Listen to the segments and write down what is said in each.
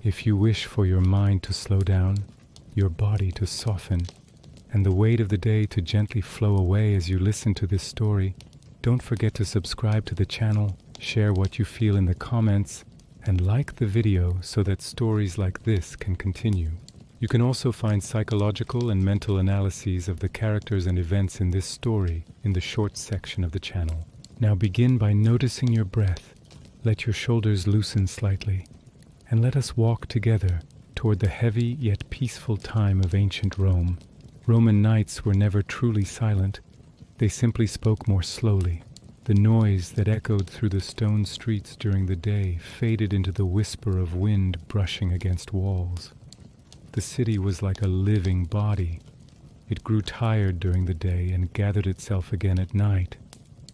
If you wish for your mind to slow down, your body to soften, and the weight of the day to gently flow away as you listen to this story, don't forget to subscribe to the channel, share what you feel in the comments, and like the video so that stories like this can continue. You can also find psychological and mental analyses of the characters and events in this story in the short section of the channel. Now begin by noticing your breath. Let your shoulders loosen slightly, and let us walk together toward the heavy yet peaceful time of ancient Rome. Roman nights were never truly silent. They simply spoke more slowly. The noise that echoed through the stone streets during the day faded into the whisper of wind brushing against walls. The city was like a living body. It grew tired during the day and gathered itself again at night,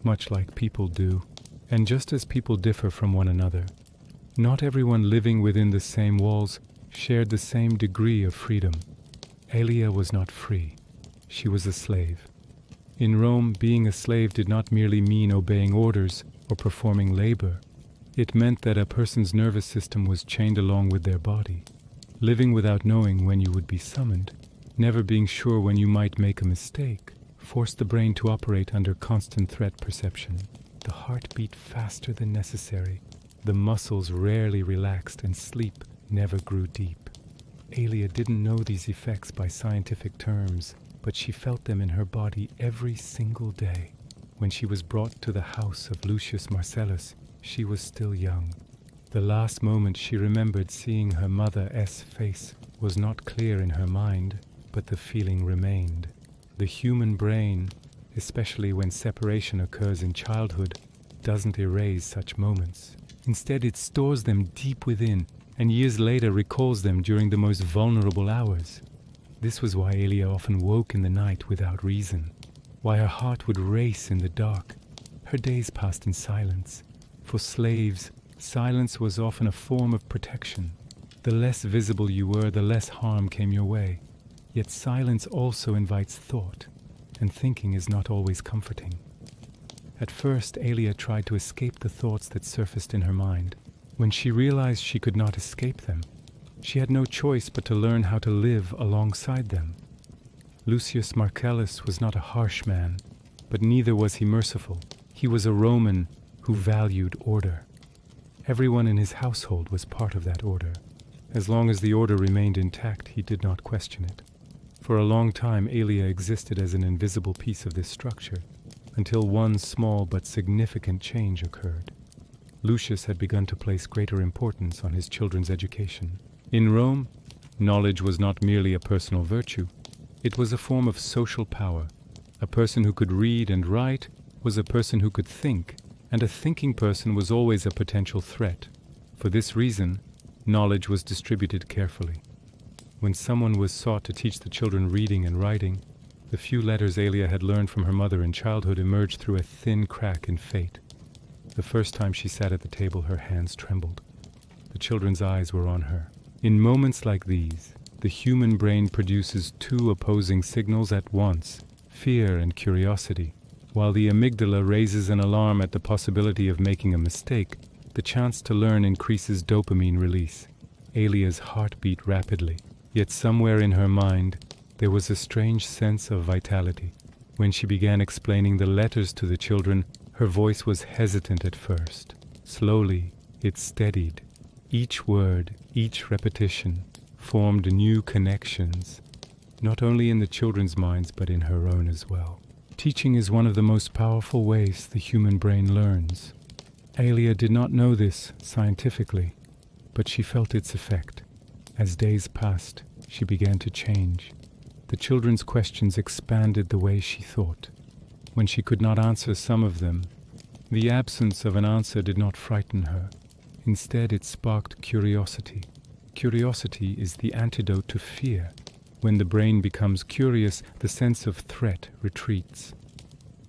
much like people do. And just as people differ from one another, not everyone living within the same walls shared the same degree of freedom. Aelia was not free. She was a slave. In Rome, being a slave did not merely mean obeying orders or performing labor. It meant that a person's nervous system was chained along with their body. Living without knowing when you would be summoned, never being sure when you might make a mistake, forced the brain to operate under constant threat perception. The heart beat faster than necessary. The muscles rarely relaxed and sleep never grew deep. Aelia didn't know these effects by scientific terms, but she felt them in her body every single day. When she was brought to the house of Lucius Marcellus, she was still young. The last moment she remembered seeing her mother's face was not clear in her mind, but the feeling remained. The human brain, especially when separation occurs in childhood, doesn't erase such moments. Instead, it stores them deep within, and years later recalls them during the most vulnerable hours. This was why Aelia often woke in the night without reason, why her heart would race in the dark. Her days passed in silence. For slaves, silence was often a form of protection. The less visible you were, the less harm came your way. Yet silence also invites thought, and thinking is not always comforting. At first, Aelia tried to escape the thoughts that surfaced in her mind. When she realized she could not escape them, she had no choice but to learn how to live alongside them. Lucius Marcellus was not a harsh man, but neither was he merciful. He was a Roman who valued order. Everyone in his household was part of that order. As long as the order remained intact, he did not question it. For a long time, Aelia existed as an invisible piece of this structure, until one small but significant change occurred. Lucius had begun to place greater importance on his children's education. In Rome, knowledge was not merely a personal virtue. It was a form of social power. A person who could read and write was a person who could think, and a thinking person was always a potential threat. For this reason, knowledge was distributed carefully. When someone was sought to teach the children reading and writing, the few letters Aelia had learned from her mother in childhood emerged through a thin crack in fate. The first time she sat at the table, her hands trembled. The children's eyes were on her. In moments like these, the human brain produces two opposing signals at once, fear and curiosity. While the amygdala raises an alarm at the possibility of making a mistake, the chance to learn increases dopamine release. Aelia's heart beat rapidly, yet somewhere in her mind, there was a strange sense of vitality. When she began explaining the letters to the children, her voice was hesitant at first. Slowly, it steadied. Each word, each repetition, formed new connections, not only in the children's minds, but in her own as well. Teaching is one of the most powerful ways the human brain learns. Aelia did not know this scientifically, but she felt its effect. As days passed, she began to change. The children's questions expanded the way she thought. When she could not answer some of them, the absence of an answer did not frighten her. Instead, it sparked curiosity. Curiosity is the antidote to fear. When the brain becomes curious, the sense of threat retreats.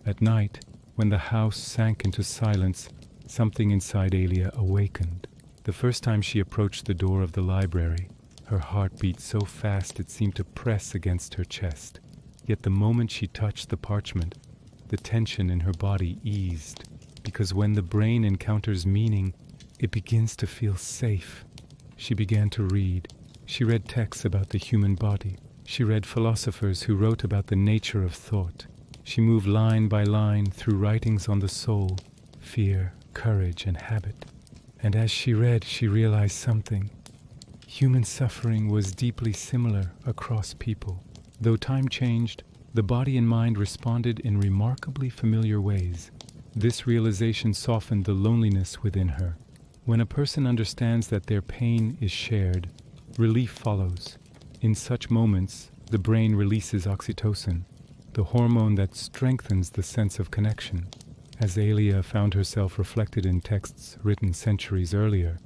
At night, when the house sank into silence, something inside Aelia awakened. The first time she approached the door of the library, her heart beat so fast it seemed to press against her chest. Yet the moment she touched the parchment, the tension in her body eased, because when the brain encounters meaning, it begins to feel safe. She began to read. She read texts about the human body. She read philosophers who wrote about the nature of thought. She moved line by line through writings on the soul, fear, courage, and habit. And as she read, she realized something. Human suffering was deeply similar across people. Though time changed, the body and mind responded in remarkably familiar ways. This realization softened the loneliness within her. When a person understands that their pain is shared, relief follows. In such moments, the brain releases oxytocin, the hormone that strengthens the sense of connection. As Aelia found herself reflected in texts written centuries earlier,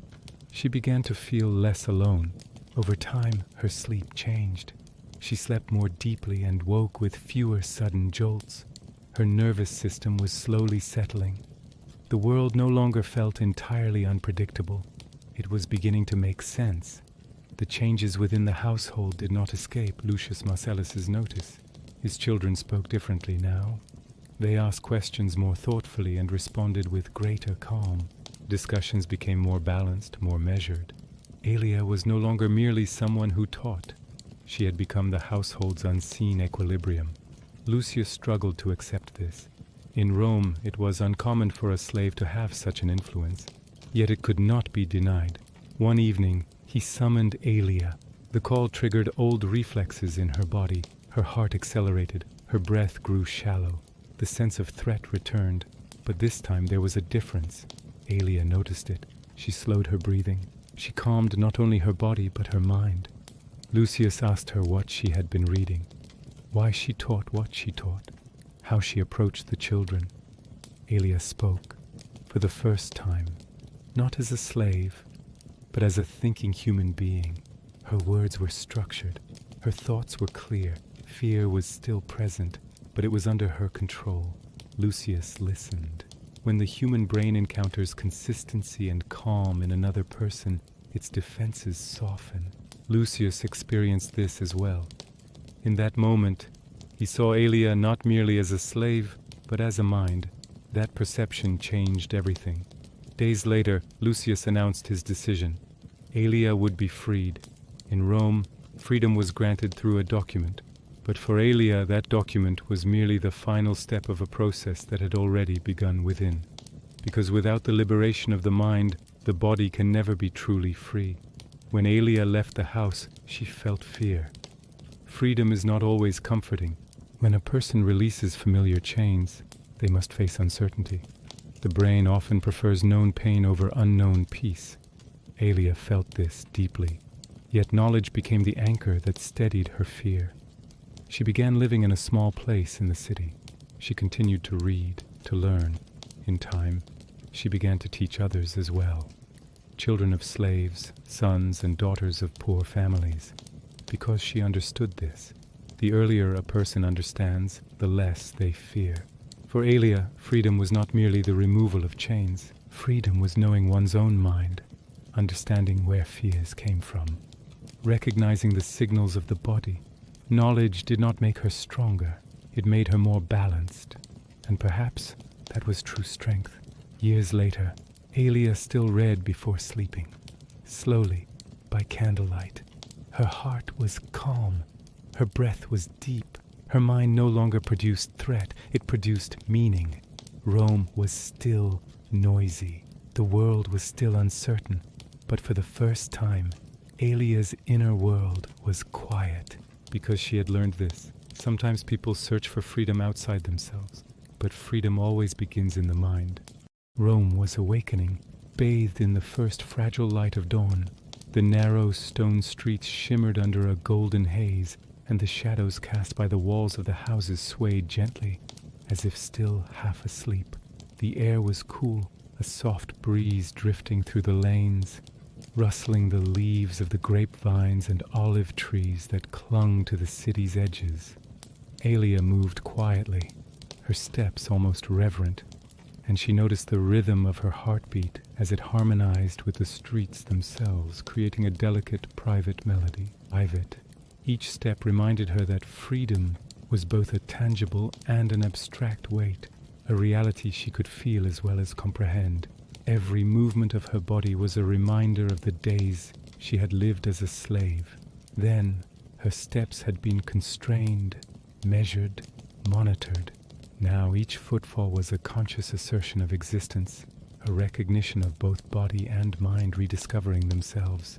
she began to feel less alone. Over time, her sleep changed. She slept more deeply and woke with fewer sudden jolts. Her nervous system was slowly settling. The world no longer felt entirely unpredictable. It was beginning to make sense. The changes within the household did not escape Lucius Marcellus's notice. His children spoke differently now. They asked questions more thoughtfully and responded with greater calm. Discussions became more balanced, more measured. Aelia was no longer merely someone who taught. She had become the household's unseen equilibrium. Lucius struggled to accept this. In Rome, it was uncommon for a slave to have such an influence. Yet it could not be denied. One evening, he summoned Aelia. The call triggered old reflexes in her body. Her heart accelerated. Her breath grew shallow. The sense of threat returned. But this time there was a difference. Aelia noticed it. She slowed her breathing. She calmed not only her body but her mind. Lucius asked her what she had been reading, why she taught what she taught, how she approached the children. Aelia spoke, for the first time, not as a slave, but as a thinking human being. Her words were structured. Her thoughts were clear. Fear was still present, but it was under her control. Lucius listened. When the human brain encounters consistency and calm in another person, its defenses soften. Lucius experienced this as well. In that moment, he saw Aelia not merely as a slave, but as a mind. That perception changed everything. Days later, Lucius announced his decision. Aelia would be freed. In Rome, freedom was granted through a document. But for Aelia, that document was merely the final step of a process that had already begun within. Because without the liberation of the mind, the body can never be truly free. When Aelia left the house, she felt fear. Freedom is not always comforting. When a person releases familiar chains, they must face uncertainty. The brain often prefers known pain over unknown peace. Aelia felt this deeply. Yet knowledge became the anchor that steadied her fear. She began living in a small place in the city. She continued to read, to learn. In time, she began to teach others as well. Children of slaves, sons and daughters of poor families. Because she understood this, the earlier a person understands, the less they fear. For Aelia, freedom was not merely the removal of chains. Freedom was knowing one's own mind, understanding where fears came from, recognizing the signals of the body. Knowledge did not make her stronger, it made her more balanced. And perhaps that was true strength. Years later, Aelia still read before sleeping, slowly, by candlelight. Her heart was calm, her breath was deep. Her mind no longer produced threat, it produced meaning. Rome was still noisy, the world was still uncertain, but for the first time, Aelia's inner world was quiet. Because she had learned this, sometimes people search for freedom outside themselves, but freedom always begins in the mind. Rome was awakening, bathed in the first fragile light of dawn. The narrow stone streets shimmered under a golden haze, and the shadows cast by the walls of the houses swayed gently, as if still half asleep. The air was cool, a soft breeze drifting through the lanes, rustling the leaves of the grapevines and olive trees that clung to the city's edges. Aelia moved quietly, her steps almost reverent, and she noticed the rhythm of her heartbeat as it harmonized with the streets themselves, creating a delicate private melody. Each step reminded her that freedom was both a tangible and an abstract weight, a reality she could feel as well as comprehend. Every movement of her body was a reminder of the days she had lived as a slave. Then, her steps had been constrained, measured, monitored. Now each footfall was a conscious assertion of existence, a recognition of both body and mind rediscovering themselves.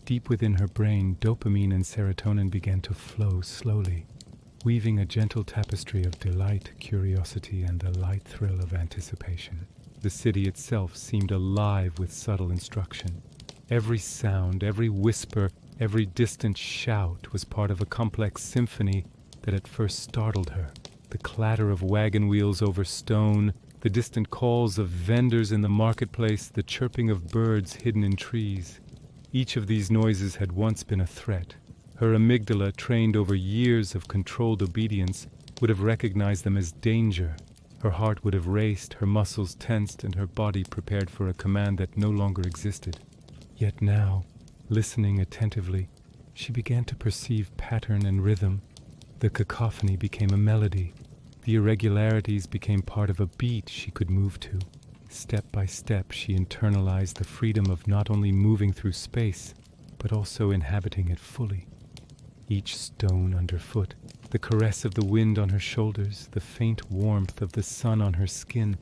Deep within her brain, dopamine and serotonin began to flow slowly, weaving a gentle tapestry of delight, curiosity, and a light thrill of anticipation. The city itself seemed alive with subtle instruction. Every sound, every whisper, every distant shout was part of a complex symphony that at first startled her. The clatter of wagon wheels over stone, the distant calls of vendors in the marketplace, the chirping of birds hidden in trees. Each of these noises had once been a threat. Her amygdala, trained over years of controlled obedience, would have recognized them as danger. Her heart would have raced, her muscles tensed, and her body prepared for a command that no longer existed. Yet now, listening attentively, she began to perceive pattern and rhythm. The cacophony became a melody. The irregularities became part of a beat she could move to. Step by step, she internalized the freedom of not only moving through space, but also inhabiting it fully. Each stone underfoot, the caress of the wind on her shoulders, the faint warmth of the sun on her skin,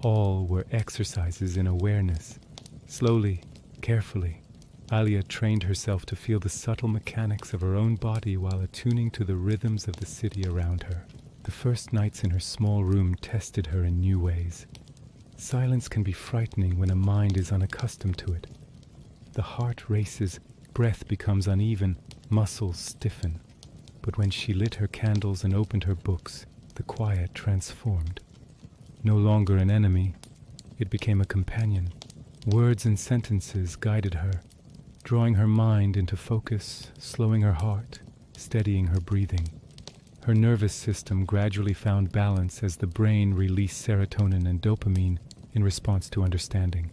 all were exercises in awareness. Slowly, carefully, Aelia trained herself to feel the subtle mechanics of her own body while attuning to the rhythms of the city around her. The first nights in her small room tested her in new ways. Silence can be frightening when a mind is unaccustomed to it. The heart races, breath becomes uneven, muscles stiffen. But when she lit her candles and opened her books, the quiet transformed. No longer an enemy, it became a companion. Words and sentences guided her, drawing her mind into focus, slowing her heart, steadying her breathing. Her nervous system gradually found balance as the brain released serotonin and dopamine in response to understanding.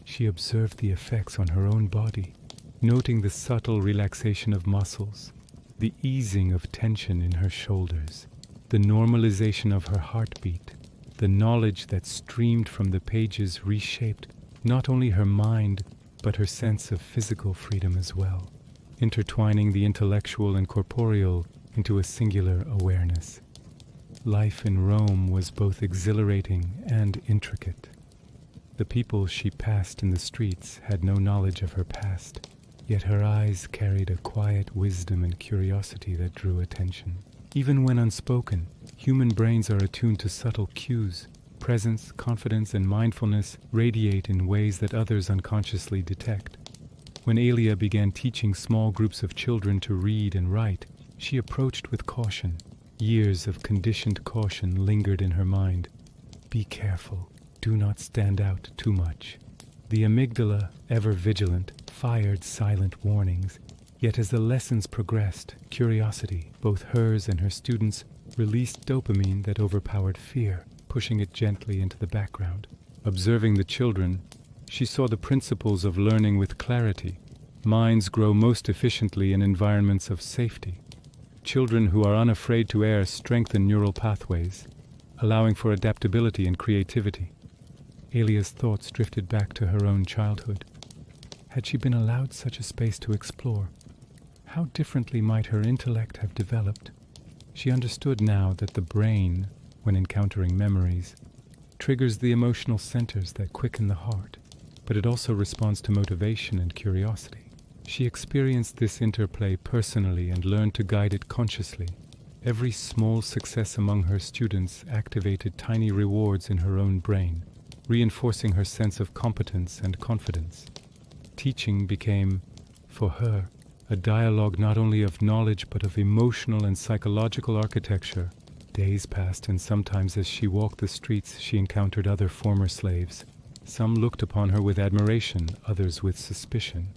She observed the effects on her own body, noting the subtle relaxation of muscles, the easing of tension in her shoulders, the normalization of her heartbeat. The knowledge that streamed from the pages reshaped not only her mind, but her sense of physical freedom as well, intertwining the intellectual and corporeal into a singular awareness. Life in Rome was both exhilarating and intricate. The people she passed in the streets had no knowledge of her past, yet her eyes carried a quiet wisdom and curiosity that drew attention. Even when unspoken, human brains are attuned to subtle cues. Presence, confidence, and mindfulness radiate in ways that others unconsciously detect. When Aelia began teaching small groups of children to read and write, she approached with caution. Years of conditioned caution lingered in her mind. Be careful. Do not stand out too much. The amygdala, ever vigilant, fired silent warnings. Yet as the lessons progressed, curiosity, both hers and her students, released dopamine that overpowered fear, pushing it gently into the background. Observing the children, she saw the principles of learning with clarity. Minds grow most efficiently in environments of safety. Children who are unafraid to err strengthen neural pathways, allowing for adaptability and creativity. Aelia's thoughts drifted back to her own childhood. Had she been allowed such a space to explore, how differently might her intellect have developed? She understood now that the brain, when encountering memories, triggers the emotional centers that quicken the heart, but it also responds to motivation and curiosity. She experienced this interplay personally and learned to guide it consciously. Every small success among her students activated tiny rewards in her own brain, reinforcing her sense of competence and confidence. Teaching became, for her, a dialogue not only of knowledge but of emotional and psychological architecture. Days passed, and sometimes as she walked the streets she encountered other former slaves. Some looked upon her with admiration, others with suspicion.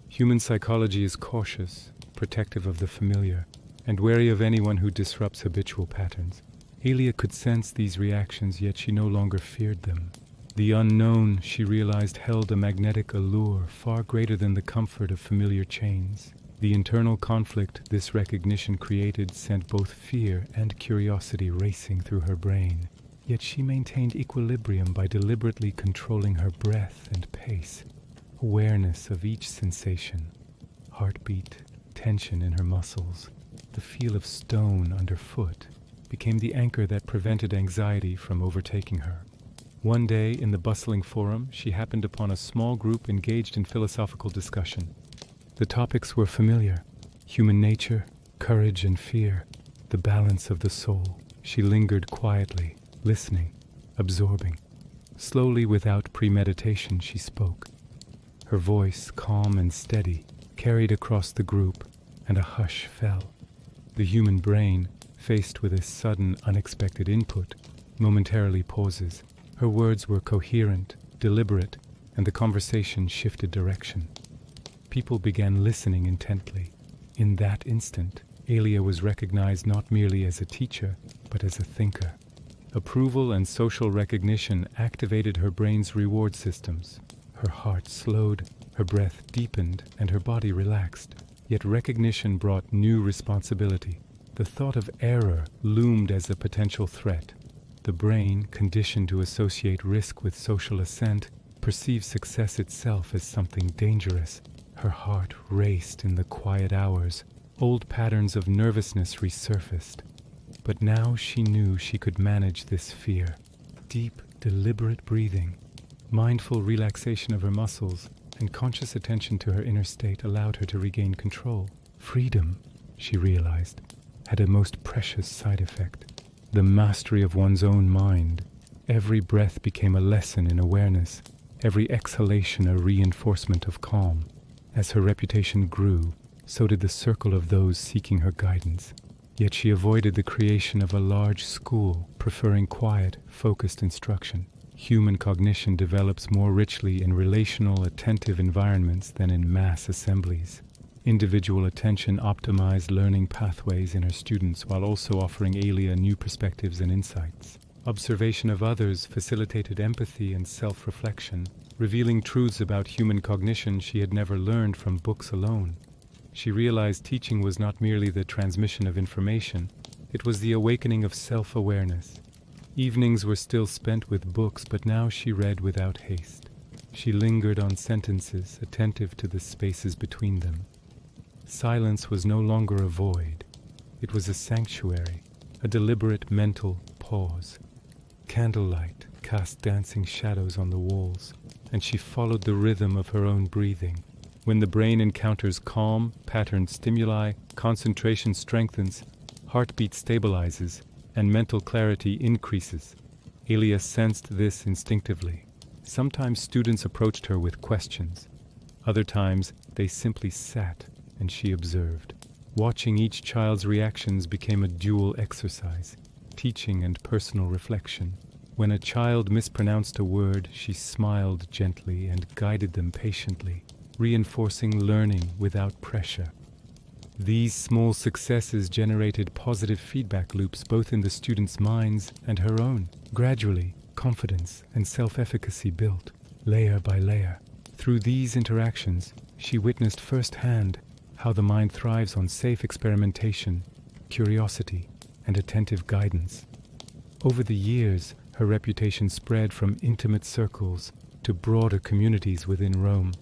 Human psychology is cautious, protective of the familiar, and wary of anyone who disrupts habitual patterns. Aelia could sense these reactions, yet she no longer feared them. The unknown, she realized, held a magnetic allure far greater than the comfort of familiar chains. The internal conflict this recognition created sent both fear and curiosity racing through her brain. Yet she maintained equilibrium by deliberately controlling her breath and pace. awareness of each sensation, heartbeat, tension in her muscles, the feel of stone underfoot, became the anchor that prevented anxiety from overtaking her. One day, in the bustling forum, she happened upon a small group engaged in philosophical discussion. The topics were familiar: human nature, courage and fear, the balance of the soul. She lingered quietly, listening, absorbing. Slowly, without premeditation, she spoke. Her voice, calm and steady, carried across the group, and a hush fell. The human brain, faced with a sudden, unexpected input, momentarily pauses. Her words were coherent, deliberate, and the conversation shifted direction. People began listening intently. In that instant, Aelia was recognized not merely as a teacher, but as a thinker. Approval and social recognition activated her brain's reward systems. Her heart slowed, her breath deepened, and her body relaxed. Yet recognition brought new responsibility. The thought of error loomed as a potential threat. The brain, conditioned to associate risk with social ascent, perceived success itself as something dangerous. Her heart raced in the quiet hours. Old patterns of nervousness resurfaced. But now she knew she could manage this fear. Deep, deliberate breathing, mindful relaxation of her muscles, and conscious attention to her inner state allowed her to regain control. Freedom, she realized, had a most precious side effect: the mastery of one's own mind. Every breath became a lesson in awareness, every exhalation a reinforcement of calm. As her reputation grew, so did the circle of those seeking her guidance. Yet she avoided the creation of a large school, preferring quiet, focused instruction. Human cognition develops more richly in relational, attentive environments than in mass assemblies. Individual attention optimized learning pathways in her students while also offering Aelia new perspectives and insights. Observation of others facilitated empathy and self-reflection, revealing truths about human cognition she had never learned from books alone. She realized teaching was not merely the transmission of information, it was the awakening of self-awareness. Evenings were still spent with books, but now she read without haste. She lingered on sentences, attentive to the spaces between them. Silence was no longer a void. It was a sanctuary, a deliberate mental pause. Candlelight cast dancing shadows on the walls, and she followed the rhythm of her own breathing. When the brain encounters calm, patterned stimuli, concentration strengthens, heartbeat stabilizes, and mental clarity increases. Aelia sensed this instinctively. Sometimes students approached her with questions. Other times, they simply sat and she observed. Watching each child's reactions became a dual exercise, teaching and personal reflection. When a child mispronounced a word, she smiled gently and guided them patiently, reinforcing learning without pressure. These small successes generated positive feedback loops both in the students' minds and her own. Gradually, confidence and self-efficacy built, layer by layer. Through these interactions, she witnessed firsthand how the mind thrives on safe experimentation, curiosity, and attentive guidance. Over the years, her reputation spread from intimate circles to broader communities within Rome.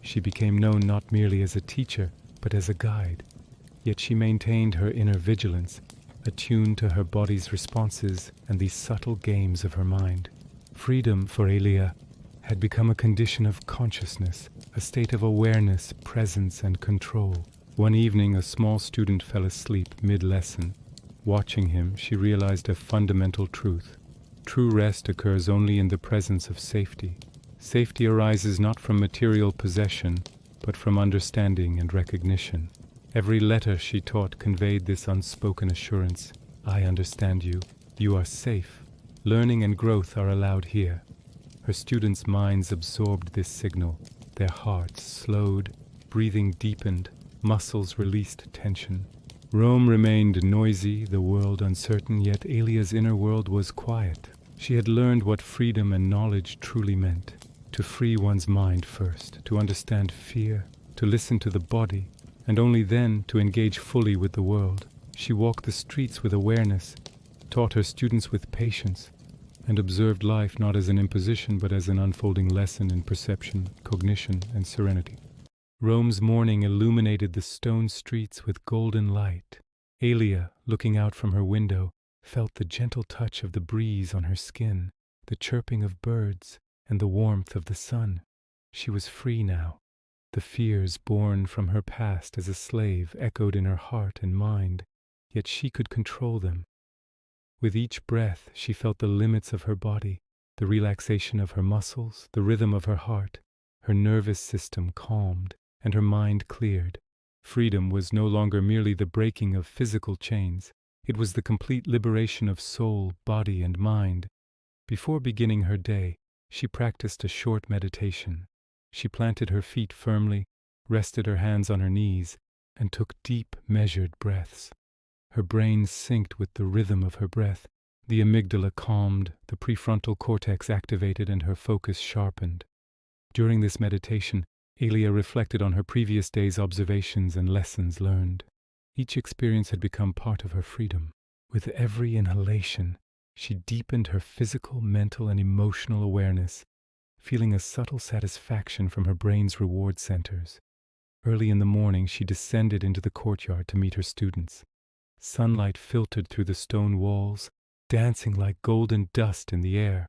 She became known not merely as a teacher, but as a guide. Yet she maintained her inner vigilance, attuned to her body's responses and the subtle games of her mind. Freedom for Aelia had become a condition of consciousness, a state of awareness, presence, and control. One evening, a small student fell asleep mid-lesson. Watching him, she realized a fundamental truth. True rest occurs only in the presence of safety. Safety arises not from material possession, but from understanding and recognition. Every letter she taught conveyed this unspoken assurance. I understand you. You are safe. Learning and growth are allowed here. Her students' minds absorbed this signal. Their hearts slowed, breathing deepened, muscles released tension. Rome remained noisy, the world uncertain, yet Aelia's inner world was quiet. She had learned what freedom and knowledge truly meant. To free one's mind first, to understand fear, to listen to the body, and only then to engage fully with the world. She walked the streets with awareness, taught her students with patience, and observed life not as an imposition but as an unfolding lesson in perception, cognition, and serenity. Rome's morning illuminated the stone streets with golden light. Aelia, looking out from her window, felt the gentle touch of the breeze on her skin, the chirping of birds, and the warmth of the sun. She was free now. The fears born from her past as a slave echoed in her heart and mind, yet she could control them. With each breath she felt the limits of her body, the relaxation of her muscles, the rhythm of her heart. Her nervous system calmed, and her mind cleared. Freedom was no longer merely the breaking of physical chains. It was the complete liberation of soul, body, and mind. Before beginning her day, she practiced a short meditation. She planted her feet firmly, rested her hands on her knees, and took deep, measured breaths. Her brain synced with the rhythm of her breath. The amygdala calmed, the prefrontal cortex activated, and her focus sharpened. During this meditation, Aelia reflected on her previous day's observations and lessons learned. Each experience had become part of her freedom. With every inhalation, she deepened her physical, mental, and emotional awareness, feeling a subtle satisfaction from her brain's reward centers. Early in the morning, she descended into the courtyard to meet her students. Sunlight filtered through the stone walls, dancing like golden dust in the air.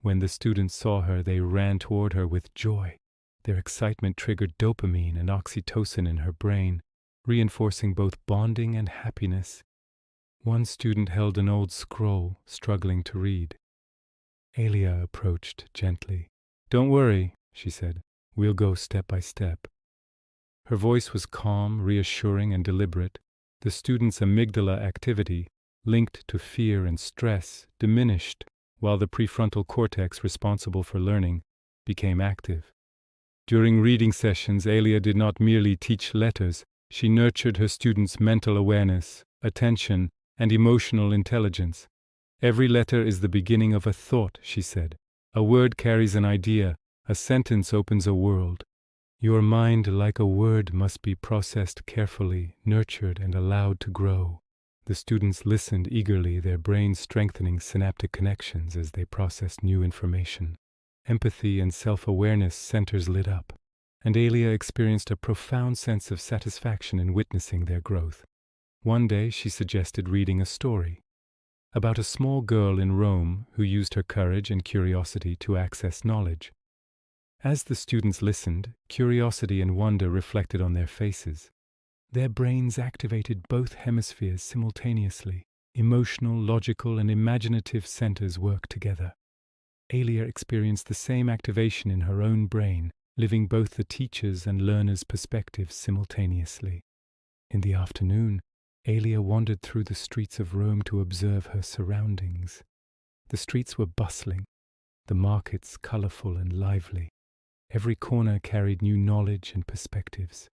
When the students saw her, they ran toward her with joy. Their excitement triggered dopamine and oxytocin in her brain, reinforcing both bonding and happiness. One student held an old scroll, struggling to read. Aelia approached gently. "Don't worry," she said. "We'll go step by step." Her voice was calm, reassuring, and deliberate. The student's amygdala activity, linked to fear and stress, diminished, while the prefrontal cortex responsible for learning became active. During reading sessions, Aelia did not merely teach letters. She nurtured her students' mental awareness, attention, and emotional intelligence. "Every letter is the beginning of a thought," she said. "A word carries an idea. A sentence opens a world. Your mind, like a word, must be processed carefully, nurtured, and allowed to grow." The students listened eagerly, their brains strengthening synaptic connections as they processed new information. Empathy and self-awareness centers lit up, and Aelia experienced a profound sense of satisfaction in witnessing their growth. One day she suggested reading a story about a small girl in Rome who used her courage and curiosity to access knowledge. As the students listened, curiosity and wonder reflected on their faces. Their brains activated both hemispheres simultaneously. Emotional, logical, and imaginative centers worked together. Aelia experienced the same activation in her own brain, living both the teacher's and learner's perspectives simultaneously. In the afternoon, Aelia wandered through the streets of Rome to observe her surroundings. The streets were bustling, the markets colorful and lively. Every corner carried new knowledge and perspectives.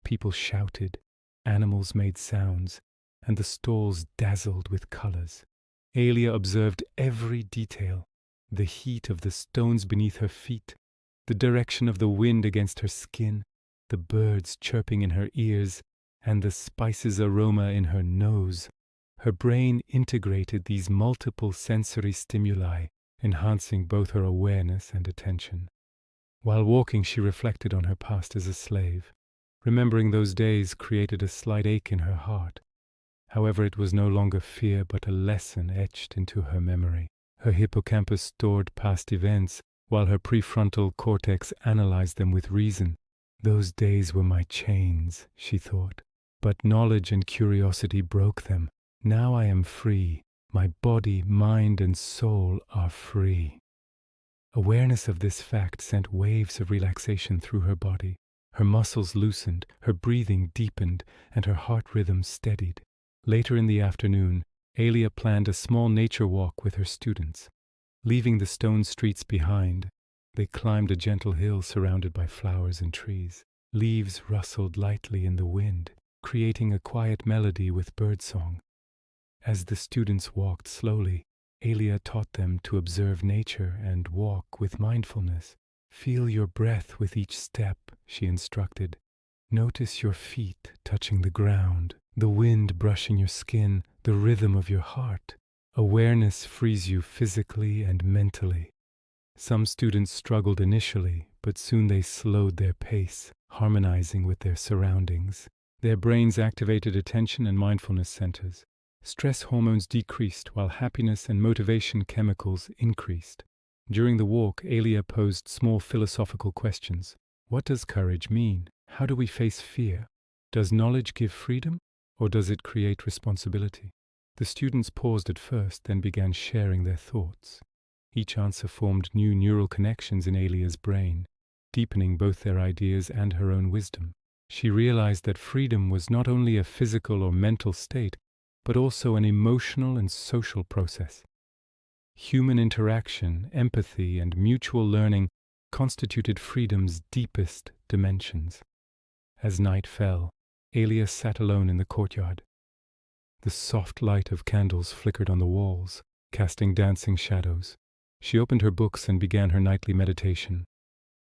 People shouted, animals made sounds, and the stalls dazzled with colors. Aelia observed every detail: the heat of the stones beneath her feet, the direction of the wind against her skin, the birds chirping in her ears, and the spices aroma in her nose. Her brain integrated these multiple sensory stimuli, enhancing both her awareness and attention. While walking, she reflected on her past as a slave. Remembering those days created a slight ache in her heart. However, it was no longer fear but a lesson etched into her memory. Her hippocampus stored past events, while her prefrontal cortex analyzed them with reason. "Those days were my chains," she thought, "but knowledge and curiosity broke them. Now I am free. My body, mind, and soul are free." Awareness of this fact sent waves of relaxation through her body. Her muscles loosened, her breathing deepened, and her heart rhythm steadied. Later in the afternoon, Aelia planned a small nature walk with her students. Leaving the stone streets behind, they climbed a gentle hill surrounded by flowers and trees. Leaves rustled lightly in the wind, creating a quiet melody with birdsong. As the students walked slowly, Aelia taught them to observe nature and walk with mindfulness. "Feel your breath with each step," she instructed. "Notice your feet touching the ground, the wind brushing your skin, the rhythm of your heart. Awareness frees you physically and mentally. Some students struggled initially, but soon they slowed their pace, harmonizing with their surroundings. Their brains activated attention and mindfulness centers. Stress hormones decreased while happiness and motivation chemicals increased. During the walk, Aelia posed small philosophical questions. What does courage mean? How do we face fear? Does knowledge give freedom, or does it create responsibility? The students paused at first, then began sharing their thoughts. Each answer formed new neural connections in Aelia's brain, deepening both their ideas and her own wisdom. She realized that freedom was not only a physical or mental state, but also an emotional and social process. Human interaction, empathy, and mutual learning constituted freedom's deepest dimensions. As night fell, Aelia sat alone in the courtyard. The soft light of candles flickered on the walls, casting dancing shadows. She opened her books and began her nightly meditation.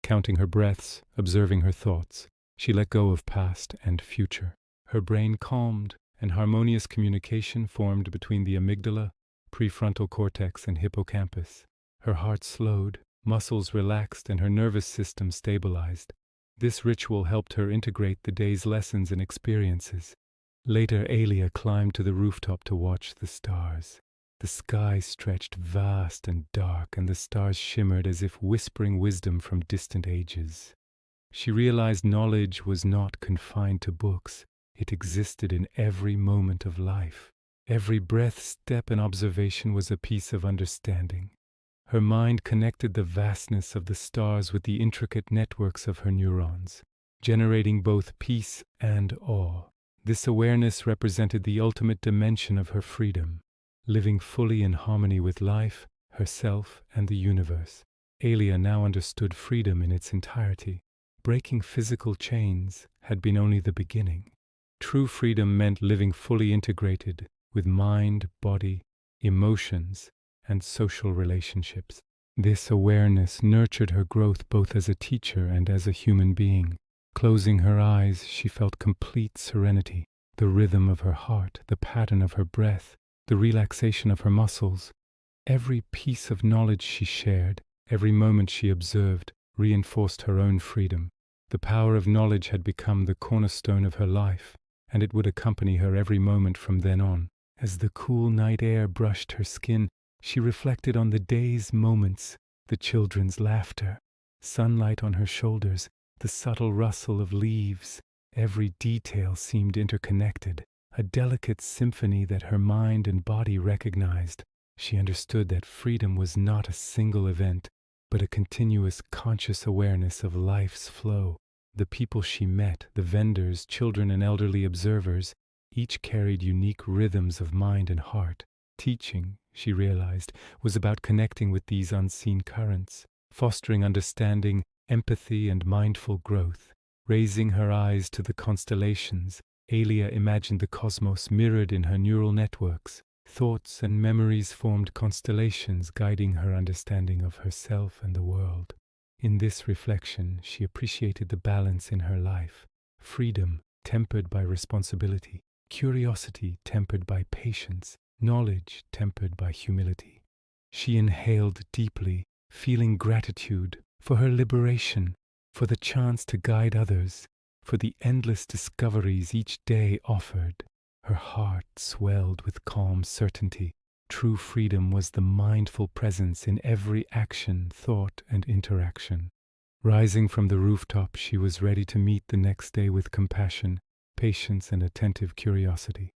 Counting her breaths, observing her thoughts, she let go of past and future. Her brain calmed, and harmonious communication formed between the amygdala, prefrontal cortex, and hippocampus. Her heart slowed, muscles relaxed, and her nervous system stabilized. This ritual helped her integrate the day's lessons and experiences. Later, Aelia climbed to the rooftop to watch the stars. The sky stretched vast and dark, and the stars shimmered as if whispering wisdom from distant ages. She realized knowledge was not confined to books. It existed in every moment of life. Every breath, step, and observation was a piece of understanding. Her mind connected the vastness of the stars with the intricate networks of her neurons, generating both peace and awe. This awareness represented the ultimate dimension of her freedom, living fully in harmony with life, herself, and the universe. Aelia now understood freedom in its entirety. Breaking physical chains had been only the beginning. True freedom meant living fully integrated with mind, body, emotions, and social relationships. This awareness nurtured her growth both as a teacher and as a human being. Closing her eyes, she felt complete serenity. The rhythm of her heart, the pattern of her breath, the relaxation of her muscles. Every piece of knowledge she shared, every moment she observed, reinforced her own freedom. The power of knowledge had become the cornerstone of her life, and it would accompany her every moment from then on. As the cool night air brushed her skin, she reflected on the day's moments, the children's laughter, sunlight on her shoulders, the subtle rustle of leaves. Every detail seemed interconnected, a delicate symphony that her mind and body recognized. She understood that freedom was not a single event, but a continuous conscious awareness of life's flow. The people she met, the vendors, children, and elderly observers, each carried unique rhythms of mind and heart. Teaching, she realized, was about connecting with these unseen currents, fostering understanding, empathy, and mindful growth. Raising her eyes to the constellations, Aelia imagined the cosmos mirrored in her neural networks. Thoughts and memories formed constellations guiding her understanding of herself and the world. In this reflection, she appreciated the balance in her life: freedom tempered by responsibility, curiosity tempered by patience, knowledge tempered by humility. She inhaled deeply, feeling gratitude for her liberation, for the chance to guide others, for the endless discoveries each day offered. Her heart swelled with calm certainty. True freedom was the mindful presence in every action, thought, and interaction. Rising from the rooftop, she was ready to meet the next day with compassion, patience, and attentive curiosity.